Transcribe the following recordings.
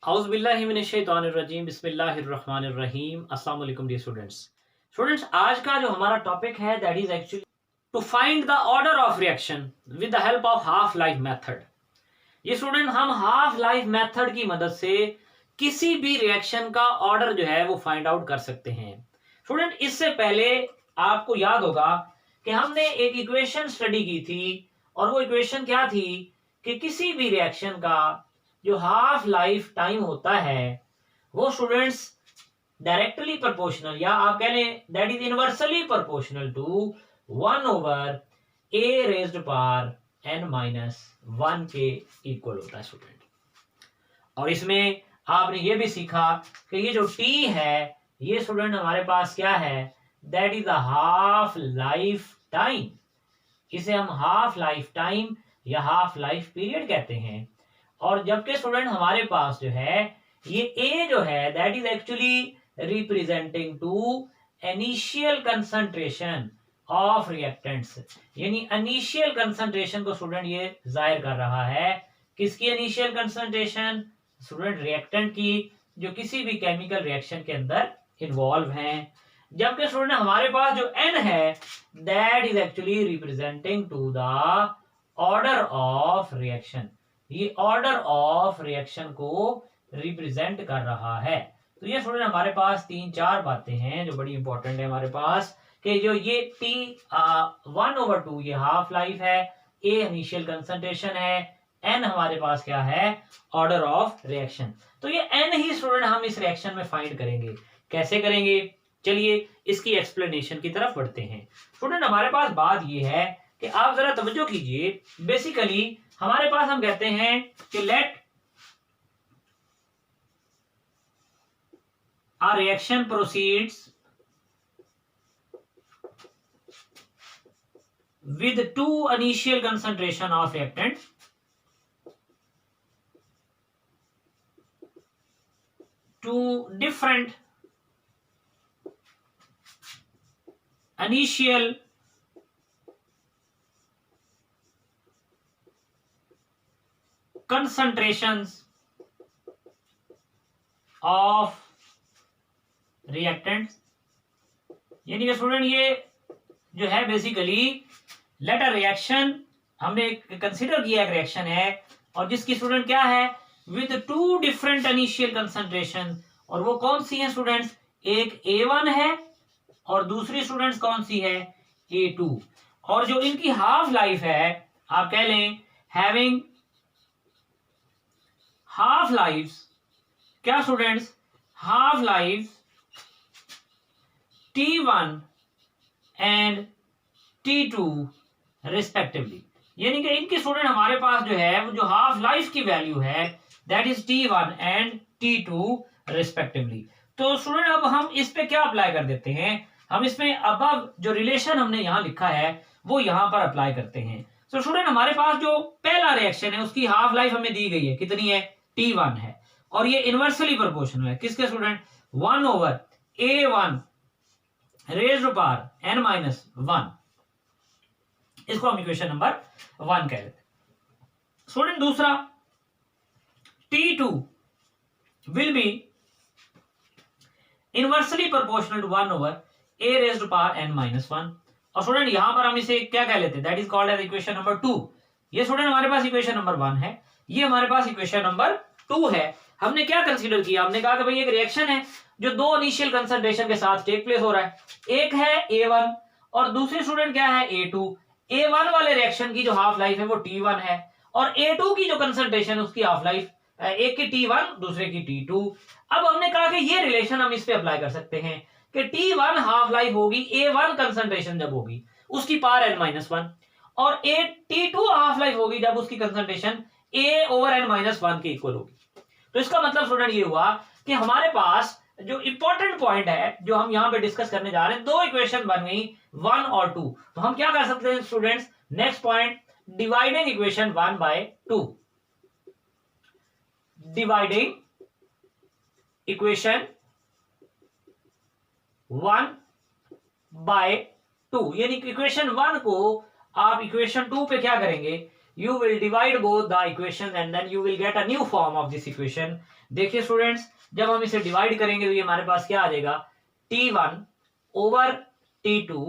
औज़ुबिल्लाहिमिनश्शैतानिर्रजीम बिस्मिल्लाहिर्रहमानिर्रहीम। अस्सलाम वालेकुम डियर स्टूडेंट्स। आज का जो हमारा टॉपिक है that is actually to find the order of reaction with the help of half life method. ये स्टूडेंट हम हाफ लाइफ मेथड की मदद से किसी भी रिएक्शन का ऑर्डर जो है वो फाइंड आउट कर सकते हैं। स्टूडेंट इससे पहले आपको याद होगा कि हमने एक इक्वेशन स्टडी की थी और वो इक्वेशन क्या थी कि किसी भी रिएक्शन का जो हाफ लाइफ टाइम होता है वो स्टूडेंट्स डायरेक्टली प्रोपोर्शनल या आप कह लें that is inversely proportional to 1/a⁻n-1 के इक्वल होता है स्टूडेंट। और इसमें आपने ये भी सीखा कि ये जो t है ये स्टूडेंट हमारे पास क्या है, that is the half life time. इसे हम हाफ लाइफ टाइम या हाफ लाइफ पीरियड कहते हैं। और जबकि स्टूडेंट हमारे पास जो है ये ए जो है that is actually representing two initial concentration of reactants, यानी इनिशियल कंसंट्रेशन को स्टूडेंट ये जाहिर कर रहा है। किसकी इनिशियल कंसंट्रेशन? स्टूडेंट रिएक्टेंट की, जो किसी भी केमिकल रिएक्शन के अंदर इन्वॉल्व हैं। जबकि स्टूडेंट हमारे पास जो एन है that is actually representing two the order of reaction. ये ऑर्डर ऑफ रिएक्शन को रिप्रेजेंट कर रहा है। तो ये स्टूडेंट हमारे पास 3-4 बातें हैं जो बड़ी इंपॉर्टेंट है हमारे पास कि जो ये T1/2 ये हाफ लाइफ है, ए इनिशियल कंसंट्रेशन है, एन हमारे पास क्या है, ऑर्डर ऑफ रिएक्शन। तो ये एन ही स्टूडेंट हम इस रिएक्शन में फाइंड करेंगे। कैसे करेंगे? चलिए इसकी एक्सप्लेनेशन की तरफ बढ़ते हैं। स्टूडेंट हमारे पास बात ये है कि आप जरा तवज्जो कीजिए। बेसिकली हमारे पास हम कहते हैं कि late a reaction proceeds with two initial concentration of reactant two different initial concentrations of reactants। यानी कि स्टूडेंट ये जो है बेसिकली लेट अ रिएक्शन, हमने कंसीडर किया एक रिएक्शन है और जिसकी स्टूडेंट क्या है, with two different initial concentration. और वो कौन सी है स्टूडेंट्स? एक A1 है और दूसरी स्टूडेंट्स कौन सी है, A2। और जो इनकी हाफ लाइफ है आप कह लें हैविंग हाफ लाइफ, क्या students, half life T1 and T2 respectively. यानी कि इनकी स्टूडेंट हमारे पास जो है वो जो हाफ लाइफ की वैल्यू है that is T1 and T2 respectively. तो स्टूडेंट अब हम इस पे क्या अप्लाई कर देते हैं, हम इसमें अब जो रिलेशन हमने यहां लिखा है वो यहां पर अप्लाई करते हैं। तो स्टूडेंट हमारे पास जो पहला रिएक्शन है उसकी हाफ लाइफ हमें दी गई है, कितनी है, T1 है। और ये इनवर्सली प्रोपोर्शनल है किसके student, 1/A1 raised to power n-1। इसको हम इक्वेशन नंबर 1 कह लेते हैं। स्टूडेंट दूसरा T2 will be inversely proportional to 1/a raised to power n-1। और स्टूडेंट यहां पर हम इसे क्या कह लेते हैं, that is called as equation number 2। ये स्टूडेंट हमारे पास इक्वेशन नंबर 1 है, ये हमारे पास इक्वेशन नंबर 2 है। हमने क्या कंसीडर किया, हमने कहा कि भाई एक रिएक्शन है जो दो इनिशियल कंसंट्रेशन के साथ टेक प्लेस हो रहा है। एक है A1 और दूसरी स्टूडेंट क्या है, A2। A1 वाले रिएक्शन की जो हाफ लाइफ है वो T1 है और A2 की जो कंसंट्रेशन उसकी हाफ लाइफ, एक की T1 दूसरे की T2। अब हमने कहा कि ये रिलेशन हम इस पे अप्लाई कर सकते हैं कि T1 हाफ लाइफ होगी A1 कंसंट्रेशन जब होगी उसकी पावर n-1 और T2 हाफ लाइफ होगी जब उसकी कंसंट्रेशन A/n-1 के इक्वल होगी। तो इसका मतलब स्टूडेंट ये हुआ कि हमारे पास जो इंपॉर्टेंट पॉइंट है जो हम यहां पे डिस्कस करने जा रहे हैं, दो इक्वेशन बन गई 1 और 2। तो हम क्या कर सकते हैं students, next point, dividing equation 1/2, dividing equation 1/2। यानी इक्वेशन 1 को आप इक्वेशन 2 पे क्या करेंगे, you will divide both the equations and then you will get a new form of this equation. देखिए स्टूडेंट्स, जब हम इसे डिवाइड करेंगे तो ये हमारे पास क्या आ जाएगा, t1 ओवर t2,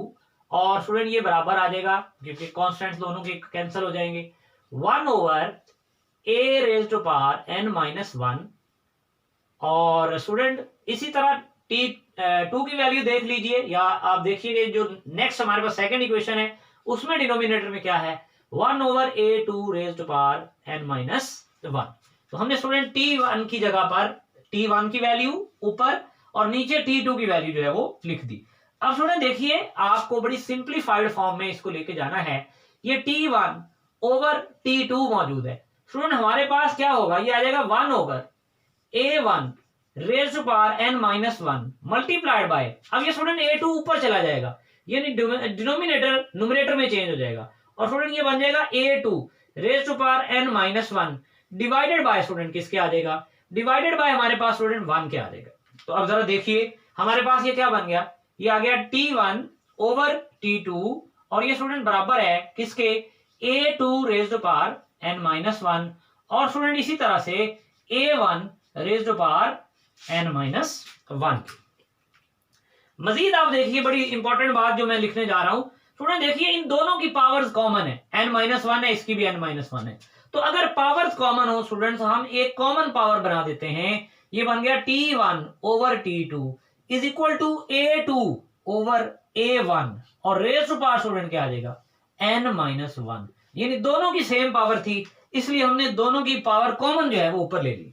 और स्टूडेंट ये बराबर आ जाएगा क्योंकि कॉन्स्टेंट्स दोनों के कैंसिल हो जाएंगे, 1 over a raise to power n minus 1। और स्टूडेंट इसी तरह t2 की वैल्यू देख लीजिए, या आप देखिए जो नेक्स्ट हमारे पास सेकंड इक्वेशन है उसमें डिनोमिनेटर में क्या है, 1 over a2 raise to power n minus 1। तो हमने स्टूडेंट t1 की जगह पर t1 की वैल्यू ऊपर और नीचे t2 की वैल्यू जो है वो लिख दी। अब स्टूडेंट देखिए, आपको बड़ी सिंप्लीफाइड फॉर्म में इसको लेके जाना है। ये t1 ओवर t2 मौजूद है, स्टूडेंट हमारे पास क्या होगा, ये आ जाएगा 1 over a1 raise to power n minus 1 multiplied by, अब ये स्टूडेंट a2 ऊपर चला जाएगा, यानी डिनोमिनेटर न्यूमरेटर में चेंज हो जाएगा, और स्टूडेंट ये बन जाएगा a2 raise to power n minus 1 divided by student किसके आ जाएगा, डिवाइडेड बाय हमारे पास स्टूडेंट 1 के आ जाएगा। तो अब जरा देखिए हमारे पास ये क्या बन गया, ये आ गया t1 ओवर t2, और ये स्टूडेंट बराबर है किसके, a2 raise to power n minus 1, और स्टूडेंट इसी तरह से a1 raise to power n minus 1। मजीद आप देखिए बड़ी इंपॉर्टेंट बात जो मैं लिखने जा रहा हूं, स्टूडेंट देखिए इन दोनों की पावर्स कॉमन है, n माइनस 1 है, इसकी भी n माइनस 1 है। तो अगर पावर्स कॉमन हो स्टूडेंट्स, हम एक कॉमन पावर बना देते हैं, ये बन गया t1 over t2 is equal to a2 over a1, और रेज़ टू पावर स्टूडेंट क्या आ जाएगा, n माइनस 1, यानी दोनों की सेम पावर थी, इसलिए हमने दोनों की पावर कॉमन जो है वो ऊपर ले ली।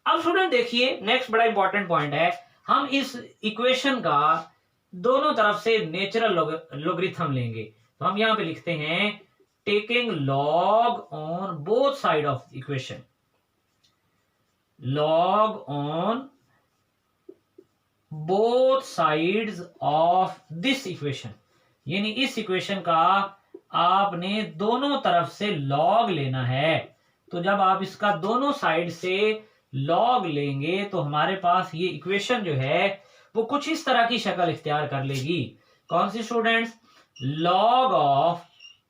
अब स्टूडेंट देखिए नेक्स्ट बड़ा इंपॉर्टेंट पॉइंट है, हम इस इक्वेशन का दोनों तरफ से नेचुरल लॉगरिथम लेंगे। तो हम यहां पे लिखते हैं taking log on both side of equation, log on both sides of this equation, यानी इस इक्वेशन का आपने दोनों तरफ से लॉग लेना है। तो जब आप इसका दोनों साइड से लॉग लेंगे तो हमारे पास ये इक्वेशन जो है वो कुछ इस तरह की शक्ल इख्तियार कर लेगी। कौन सी students, log of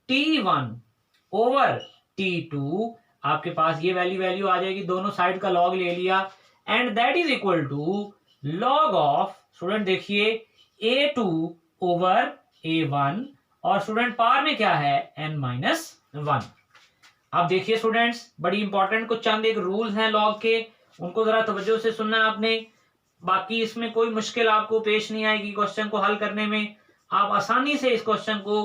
t1 over t2, आपके पास ये वैल्यू आ जाएगी, दोनों साइड का लॉग ले लिया, and that is equal to log of student देखिए a2 ओवर a1, और स्टूडेंट पावर में क्या है n माइनस 1। अब देखिए स्टूडेंट्स बड़ी इंपॉर्टेंट कुछ चंद एक रूल्स हैं लॉग के, उनको जरा तवज्जो से सुनना है आपने, बाकी इसमें कोई मुश्किल आपको पेश नहीं आएगी क्वेश्चन को हल करने में, आप आसानी से इस क्वेश्चन को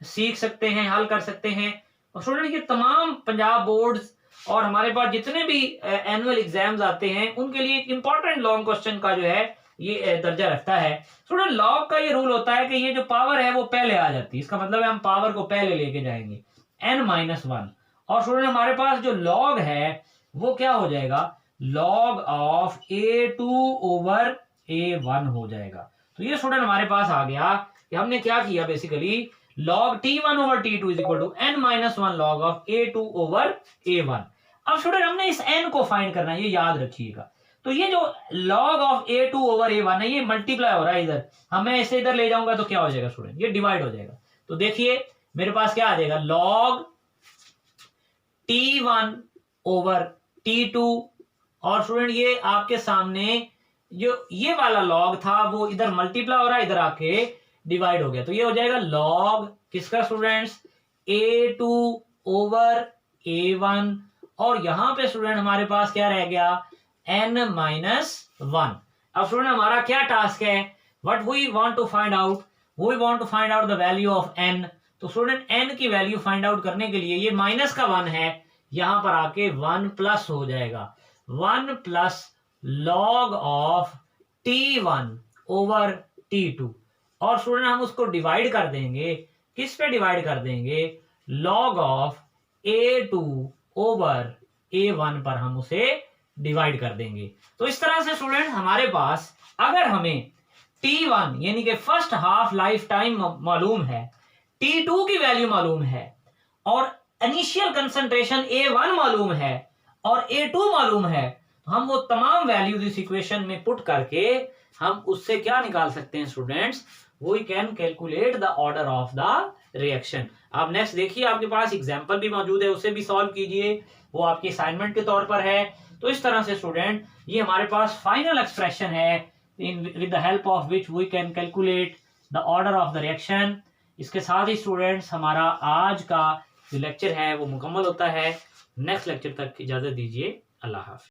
सीख सकते हैं, हल कर सकते हैं। और स्टूडेंट ये तमाम पंजाब बोर्ड्स और हमारे पास जितने भी एनुअल एग्जाम्स आते हैं उनके लिए एक इंपॉर्टेंट लॉन्ग क्वेश्चन का जो है ये दर्जा रखता है। स्टूडेंट लॉग का ये रूल होता है कि ये जो पावर है वो पहले आ जाती है, इसका मतलब है हम पावर को पहले लेके जाएंगे n माइनस 1, और स्टूडेंट हमारे पास जो लॉग है वो क्या हो जाएगा, log of a2 over a1 हो जाएगा। तो ये स्टूडेंट हमारे पास आ गया कि हमने क्या किया, basically log t1 over t2 is equal to n minus 1 log of a2 over a1। अब स्टूडेंट हमने इस n को फाइंड करना है, ये याद रखिएगा। तो ये जो log of a2 over a1 है ये मल्टीप्लाई हो रहा है इधर, हमें इसे इधर ले जाऊंगा तो क्या हो जाएगा स्टूडेंट, ये डिवाइड हो जाएगा। तो देखिए मेरे पास क्या आ जाएगा, log t1 ओवर t2, और स्टूडेंट ये आपके सामने जो ये वाला लॉग था वो इधर मल्टीप्लाई हो रहा है, इधर आके डिवाइड हो गया, तो ये हो जाएगा लॉग किसका स्टूडेंट्स, a2 ओवर a1, और यहां पे स्टूडेंट हमारे पास क्या रह गया, n माइनस 1। अब स्टूडेंट हमारा क्या टास्क है, what we want to find out, we want to find out the value of n। तो स्टूडेंट n की वैल्यू फाइंड आउट करने के लिए ये माइनस का 1 है, यहां पर आके 1 प्लस हो जाएगा, 1 plus log of t1 over t2, और स्टूडेंट हम उसको डिवाइड कर देंगे, किस पे डिवाइड कर देंगे, log of a2 over a1 पर हम उसे डिवाइड कर देंगे। तो इस तरह से स्टूडेंट हमारे पास अगर हमें t1 यानी कि फर्स्ट हाफ लाइफ टाइम मालूम है, t2 की वैल्यू मालूम है, और इनिशियल कंसंट्रेशन a1 मालूम है और a2 मालूम है, तो हम वो तमाम वैल्यूज इस इक्वेशन में पुट करके हम उससे क्या निकाल सकते हैं students, we can calculate the order of the reaction. आप नेक्स्ट देखिए, आपके पास एग्जाम्पल भी मौजूद है, उसे भी सॉल्व कीजिए, वो आपकी असाइनमेंट के तौर पर है। तो इस तरह से स्टूडेंट ये हमारे पास फाइनल एक्सप्रेशन है with the help of which we can calculate the order of the reaction. इसके साथ ही स्टूडेंट्स हमारा आज का जो लेक्चर है वो मुकम्मल होता है। नेक्स्ट लेक्चर तक इजाजत दीजिए। अल्लाह हाफ़िज़।